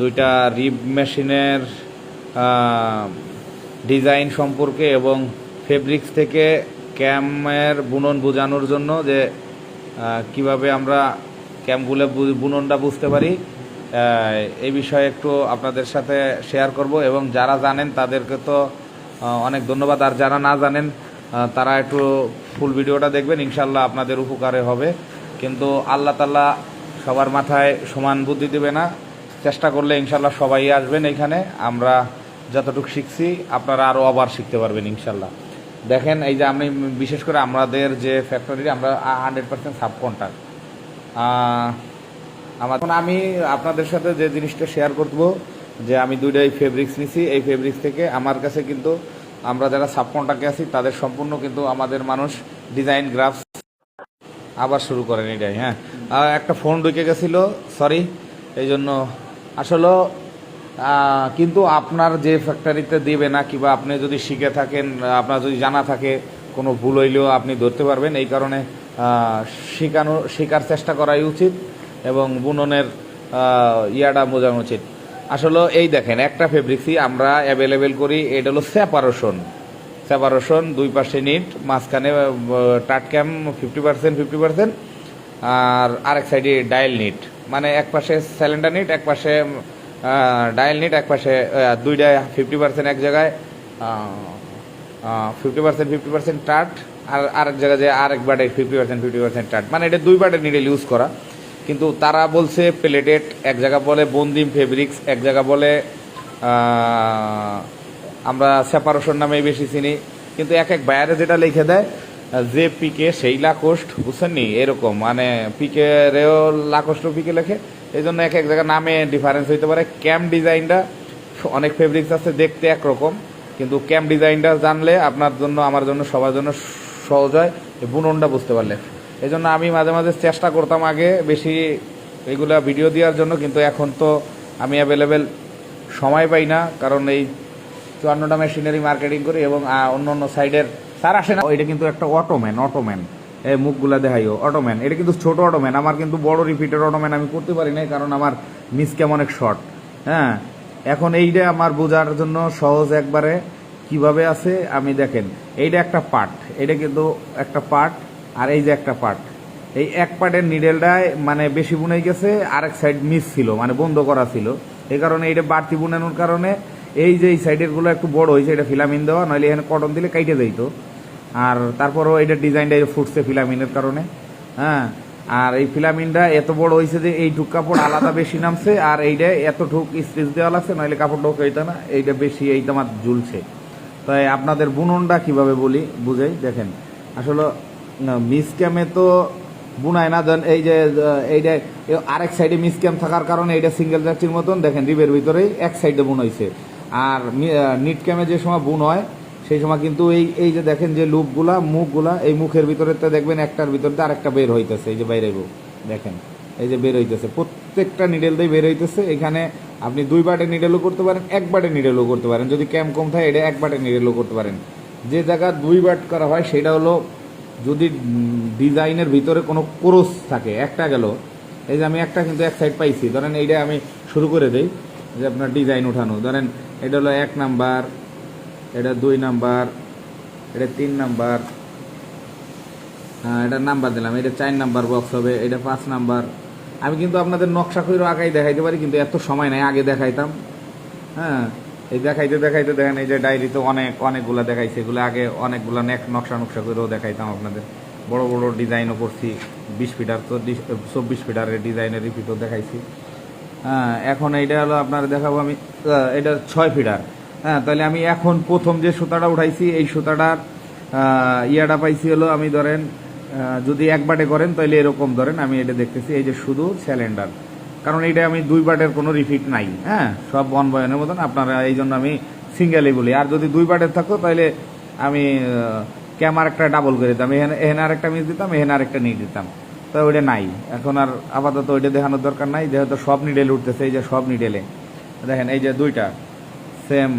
দুইটা রিব মেশিনের ডিজাইন সম্পর্কে এবং ফেব্রিক্স থেকে ক্যামের বুনন বোঝানোর জন্য যে কিভাবে আমরা ক্যামগুলো বুননটা বুঝতে পারি এই বিষয়ে একটু আপনাদের সাথে শেয়ার করব। এবং যারা জানেন তাদেরকে তো অনেক ধন্যবাদ, আর যারা না জানেন তারা একটু ফুল ভিডিওটা দেখবেন, ইনশাল্লাহ আপনাদের উপকারে হবে। কিন্তু আল্লাহ তাআলা সবার মাথায় সমান বুদ্ধি দেবে না, চেষ্টা করলে ইনশাল্লাহ সবাই আসবেন এখানে। আমরা যতটুকু শিখছি আপনারা আরও আবার শিখতে পারবেন ইনশাল্লাহ। দেখেন এই যে আমি বিশেষ করে আমাদের যে ফ্যাক্টরি আমরা 100% সাব কন্ট্রাক্ট। এখন আমি আপনাদের সাথে যে জিনিসটা শেয়ার করব যে আমি দুইটাই ফেব্রিক্স নিছি, এই ফেব্রিক্স থেকে আমার কাছে কিন্তু আমরা যারা সাব কন্ট্রাক্টে আছি তাদের সম্পূর্ণ কিন্তু আমাদের মানুষ ডিজাইন গ্রাফস আবার শুরু করেন এটাই। হ্যাঁ, একটা ফোন ঢুকে গেছিলো, সরি এই জন্য। আসলে কিন্তু আপনার যে ফ্যাক্টরিতে দিবে না, কিংবা আপনি যদি শিখে থাকেন, আপনার যদি জানা থাকে কোনো ভুল হইলেও আপনি ধরতে পারবেন। এই কারণে শেখার চেষ্টা করাই উচিত এবং বুননের ইয়াটা বোঝানো উচিত। আসলে এই দেখেন একটা ফেব্রিক্সই আমরা অ্যাভেলেবেল করি, এটা হলো সেপারেশন, দুই পাশে নিট, মাঝখানে টাট ক্যাম 50% আর আরেক সাইডে ডায়াল নিট, মানে এক পাশে সিলিন্ডার নিট, এক পাশে ডায়াল নিট, এক পাশে দুইটা 50% এক জায়গায় 50% টাট, আর আরেক জায়গায় যে আরেক বাটে 50% টাট, মানে এটা দুই বাটের নিডেল ইউজ করা। কিন্তু তারা বলছে প্লেটেড, এক জায়গা বলে বন্দিম ফেব্রিক্স, এক জায়গা বলে আমরা সেপারেশন নামে বেশি চিনি। কিন্তু এক বাইরে যেটা লিখে দেয় যে পিকে সেই লাকোস্ট, বুঝছেন নি, এরকম মানে পিকেরেও লাকোস্ট পিকে লেখে, এই জন্য এক জায়গায় নামে ডিফারেন্স হইতে পারে। ক্যাম্প ডিজাইনটা অনেক ফেব্রিক্স আছে দেখতে একরকম, কিন্তু ক্যাম্প ডিজাইনটা জানলে আপনার জন্য, আমার জন্য, সবার জন্য সহজ হয় বুননটা বুঝতে পারলে। এই জন্য আমি মাঝে মাঝে চেষ্টা করতাম আগে বেশি এইগুলা ভিডিও দেওয়ার জন্য, কিন্তু এখন তো আমি অ্যাভেলেবেল সময় পাই না, কারণ এই 54টা মেশিনারি মার্কেটিং করি এবং অন্য অন্য সাইডের স্যার আসে না। এটা কিন্তু একটা অটোম্যান, এই মুখগুলা দেখাইও অটোম্যান, এটা কিন্তু ছোট অটোম্যান। আমার কিন্তু বড় রিপিটের অটোম্যান আমি করতে পারি না, কারণ আমার মিস ক্যাম অনেক শর্ট। হ্যাঁ, এখন এইটা আমার বোঝার জন্য সহজ একবারে কিভাবে আছে আমি দেখেন, এইটা একটা পার্ট, এটা কিন্তু একটা পার্ট, আর এই যে একটা পার্ট, এই এক পার্টের নিডেলটায় মানে বেশি বুনে গেছে, আরেক সাইড মিস ছিল, মানে বন্ধ করা ছিল। এই কারণে এইটা বাড়তি বুনানোর কারণে এই যে এই সাইডের গুলো একটু বড় হয়েছে, এটা ফিলামিন দেওয়া, নইলে এখানে কটন দিলে কাইটে যাইতো। আর তারপরও এটা ডিজাইনটা ফুটছে ফিলামিনের কারণে। হ্যাঁ, আর এই ফিলামিনটা এত বড় হয়েছে যে এইটুক কাপড় আলাদা বেশি নামছে, আর এইটা এতটুক স্টিচ দেওয়া লাগছে, নইলে কাপড়টাও এইটা না, এইটা বেশি এইটা আমার ঝুলছে। তাই আপনাদের বুননটা কিভাবে বলি বুঝাই, দেখেন আসলে মিস ক্যামে তো বুনায় না, দেন এই যে এইটা আরেক সাইডে মিস ক্যাম থাকার কারণে এইটা সিঙ্গেল জার্সির মতন দেখেন রিবের ভিতরেই এক সাইডে বুন হয়েছে। আর নিট ক্যামে যে সময় বুন হয় সেই সময় কিন্তু এই যে দেখেন যে লুপগুলা, মুখগুলা, এই মুখের ভিতরে দেখবেন একটার ভিতরে আরেকটা বের হইতেছে, এই যে বাইরে দেখেন এই যে বের হইতেছে, প্রত্যেকটা নিডেল দিয়ে বের হইতেছে। এখানে আপনি দুই বাটে নিডেলও করতে পারেন, এক বাটে নিডেলও করতে পারেন, যদি ক্যাম কম থাকে এটা এক বাটে নিডেলও করতে পারেন। যে জায়গা দুই বাট করা হয় সেটা হলো যদি ডিজাইনের ভিতরে কোনো ক্রস থাকে। একটা গেল, এই যে আমি একটা কিন্তু এক সাইড পাইছি, ধরেন এইটা আমি শুরু করে দেই যে আপনার ডিজাইন উঠানো, ধরেন এটা হলো 1 নাম্বার, এটা 2 নাম্বার, এটা 3 নাম্বার, হ্যাঁ এটা নাম্বার দিলাম, এটা 4 নাম্বার বক্স হবে, এটা 5 নাম্বার। আমি কিন্তু আপনাদের নকশা কইরও আগাই দেখাইতে পারি, কিন্তু এত সময় নাই, আগে দেখাইতাম। হ্যাঁ, এই দেখাইতে দেখেন এই যে ডায়েরিতে অনেকগুলা দেখাইছে, এগুলো আগে অনেকগুলা নকশা করেও দেখাইতাম আপনাদের। বড় বড় ডিজাইনও করছি, 20 ফিটার 24 ফিটারের ডিজাইনের রিপিটও দেখাইছি। হ্যাঁ, এখন এইটা হলো আপনার দেখাবো আমি, এটা 6 ফিটার। হ্যাঁ, তাহলে আমি এখন প্রথম যে সুতাটা উঠাইছি এই সুতাটার ইয়াটা পাইছি হলো, আমি ধরেন যদি এক বাটে করেন তাহলে এরকম ধরেন, আমি এটা দেখতেছি এই যে শুধু সিলিন্ডার, কারণ এইটা আমি দুই বাটের কোনো রিফিট নাই। হ্যাঁ, সব বন বয়নের মতন আপনারা, এই জন্য আমি সিঙ্গেলই বলি। আর যদি দুই বাটের থাকতো তাহলে আমি ক্যামার একটা ডাবল করে দিতাম, এখানে আরেকটা মিস দিতাম, এখানে আরেকটা নিয়ে দিতাম, তো ওইটা নাই। এখন আর আপাতত ওইটা দেখানোর দরকার নাই, যেহেতু সব নিডেল উঠতেছে। এই যে সব নিডেলে দেখেন এই যে দুইটা সেম,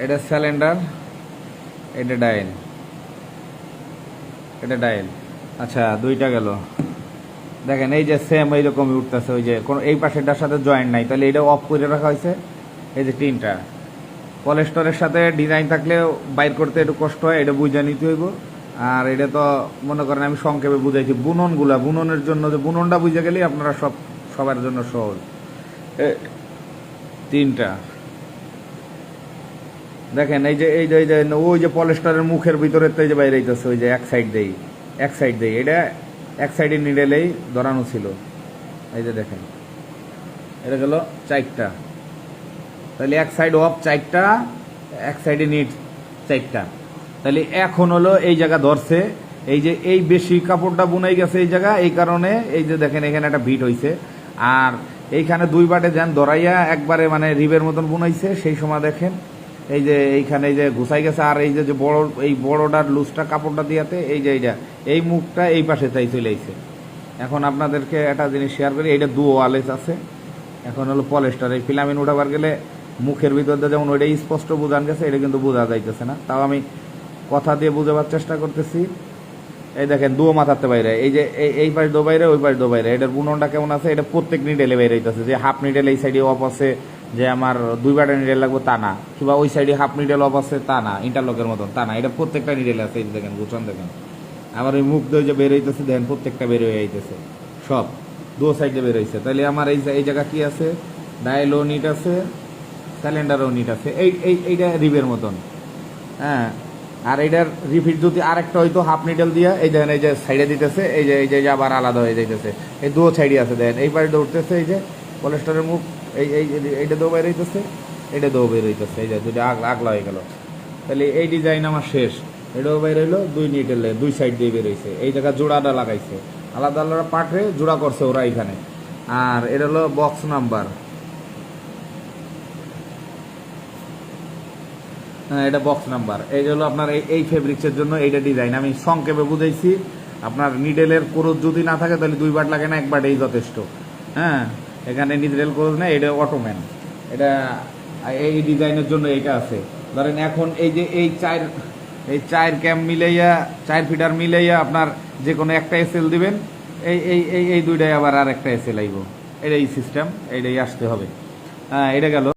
এটা সিলিন্ডার, এটা ডায়াল। আচ্ছা, দুইটা গেল, দেখেন এই যে সেম এইরকমই উঠতেছে, ওই যে কোনো এই পাশেরটার সাথে জয়েন্ট নাই, তাহলে এটা অফ করে রাখা হয়েছে। এই যে টিনটা পলেস্টরের সাথে ডিজাইন থাকলে বাইর করতে একটু কষ্ট হয়, এটা বুঝে নিতে হইব। আর এটা তো মনে করেন আমি সংক্ষেপে বুঝাইছি, বুননের জন্য যে বুননটা বুঝে গেলেই আপনারা সবার জন্য সহজ। তিনটা দেখেন এই যে ওই যে পলেস্টারের মুখের ভিতরে তো এই যে বাইরে হইতেছে, ওই যে এক সাইড দেই এটা এক সাইডে নিডেলেই ধরানো ছিল। এই যে দেখেন এটা গেল 4টা, তাহলে এক সাইড অফ 4টা, এক সাইডে নিট 4টা। তাহলে এখন হলো এই জায়গা ধরছে, এই যে এই বেশি কাপড়টা বুনাই গেছে এই জায়গা, এই কারণে এই যে দেখেন এখানে একটা ভিট হইছে। আর এইখানে 2 বাটে যান ধরাইয়া একবারে মানে রিবের মতন বুনাইছে, সেই সময় দেখেন এই যে এইখানে এই যে ঘুষাই গেছে। আর এই যে বড় এই বড়টার লুজটা কাপড়টা দিয়াতে এই যে এই মুখটা এই পাশে চাই চলে আইছে। এখন আপনাদেরকে একটা জিনিস শেয়ার করি, এইটা দুও ওয়ালেস আছে। এখন হলো পলেস্টার, এই ফিলামিন উঠাবার গেলে মুখের ভিতর দিয়ে যেমন ওইটা স্পষ্ট বোঝান গেছে, এটা কিন্তু বোঝা যাইতেছে না, তাও আমি কথা দিয়ে বোঝাবার চেষ্টা করতেছি। এই দেখেন দুও মাথাতে বাইরে, এই যে এই পাশ দো বাইরে, ওই পাশ দো বাইরে। এটার বুননটা কেমন আছে, এটা প্রত্যেক নিডেলে বাইরে হইতেছে, যে হাফ নিডেল এই সাইডে অফ আছে, যে আমার 2 বাটে নিডেল লাগবে তা না, কিংবা ওই সাইডে হাফ নিডেল অফ আছে তা না, ইন্টারলকের মতন তা না, এটা প্রত্যেকটা নিডেল আছে। এই দেখেন গুছান দেখেন, আমার ওই মুখ দিয়ে যে বের হইতেছে দেখেন প্রত্যেকটা বের হয়ে আইতেছে, সব দু সাইডে বের হইছে। তাহলে আমার এই জায়গা কি আছে, ডায়ালও নিট আছে, স্যালেন্ডারও নিট আছে, এইটা রিবের মতন। হ্যাঁ, আর এইটার রিফিট যদি আরেকটা হয়তো হাফ নিডেল দিয়া এই দেখেন এই যে সাইডে দিতেছে, এই যে আবার আলাদা হয়ে যাইতেছে, এই দুও সাইডে আছে দেখেন, এই পাশে উঠতেছে, এই যে পলেস্টারের মুখ এইটা দো বের হইতেছে, এটা দো বের হইতেছে, এই যে দুটো আগলা হয়ে গেল। তাহলে এই ডিজাইন আমার শেষ। এটাও বের হইলো 2 নিডেলে, 2 সাইড দিয়ে বের হয়েছে। এই জায়গা জোড়াটা লাগাইছে, আলাদা আলাদা পার্টে জোড়া করছে ওরা এখানে। আর এটা হলো বক্স নাম্বার, হ্যাঁ এটা বক্স নাম্বার। এই হলো আপনার এই ফেব্রিক্সের জন্য এইটা ডিজাইন আমি সংক্ষেপে বুঝাইছি। আপনার নিডেলের কোরস যদি না থাকে তাহলে 2 বাট লাগে না, 1 বাটেই যথেষ্ট। হ্যাঁ, এখানে নিডেল কোরস না, এটা অটোম্যান, এটা এই ডিজাইনের জন্য এইটা আছে। ধরেন এখন এই যে এই 4 ক্যাম মিলাইয়া 4 ফিটার মিলাইয়া আপনার যে কোনো একটা এসএল দিবেন, এই দুইটাই আবার আর একটা এসএল আইব, এটাই সিস্টেম, এইটাই আসতে হবে। হ্যাঁ, এটা গেল।